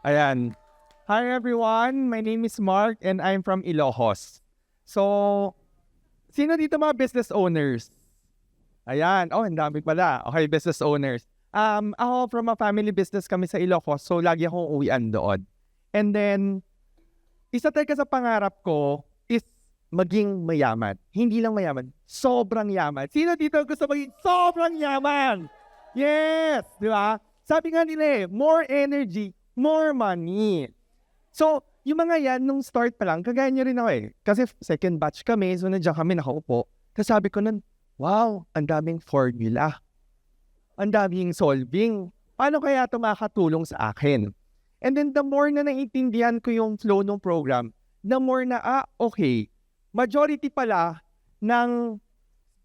Ayan. Hi everyone, my name is Mark and I'm from Ilocos. So, sino dito mga business owners? Ayan. Oh, ang dami pala. Okay, business owners. Ako from a family business kami sa Ilocos, so lagi akong uwian doon. And then, isa talaga sa pangarap ko is maging mayaman. Hindi lang mayaman, sobrang yaman. Sino dito gusto maging sobrang yaman? Yes! Di ba? Sabi nga nila more energy, more money. So, yung mga yan, nung start pa lang, kagaya nyo rin ako Kasi second batch kami, so nandiyan kami nakaupo. Tapos sabi ko nun, wow, ang daming formula. Ang daming solving. Paano kaya ito makakatulong sa akin? And then the more na naiintindihan ko yung flow ng program, the more na, okay, majority pala ng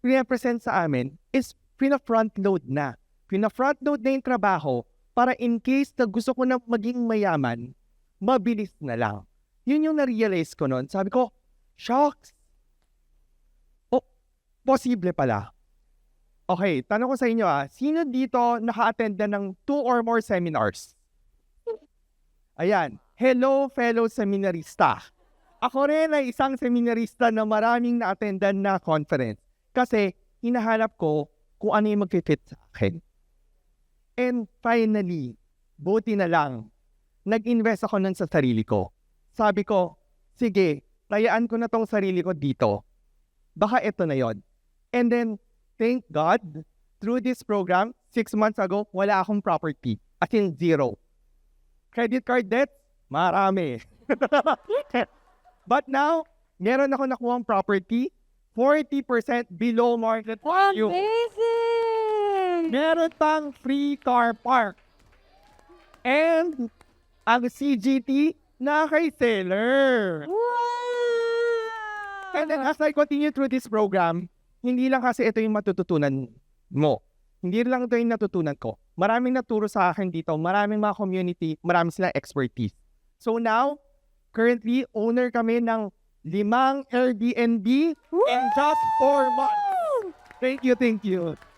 pina-present sa amin is pina-front load na. Pina-front load na yung trabaho para in case na gusto ko na maging mayaman, mabilis na lang. Yun yung na-realize ko noon. Sabi ko, shocks! Oh, posible pala. Okay, tanong ko sa inyo sino dito naka-attend na ng 2 or more seminars? Ayan, hello fellow seminarista. Ako rin ay isang seminarista na maraming na-attendan na conference kasi hinahanap ko kung ano yung mag-fit sa akin. And finally, buti na lang, nag-invest ako nun sa sarili ko. Sabi ko, sige, tayaan ko na tong sarili ko dito. Baka ito na yon. And then, thank God, through this program, 6 months ago, wala akong property. As in, zero. Credit card debt, marami. But now, meron ako nakuhang property, 40% below market value. Amazing! Meron pang free car park. And ang CGT na kay seller. Wow! And then as I continue through this program, hindi lang kasi ito yung matututunan mo. Hindi lang ito yung natutunan ko. Maraming naturo sa akin dito. Maraming mga community, maraming silang expertise. So now, currently, owner kami ng 5 Airbnb in just 4 months. Thank you, thank you.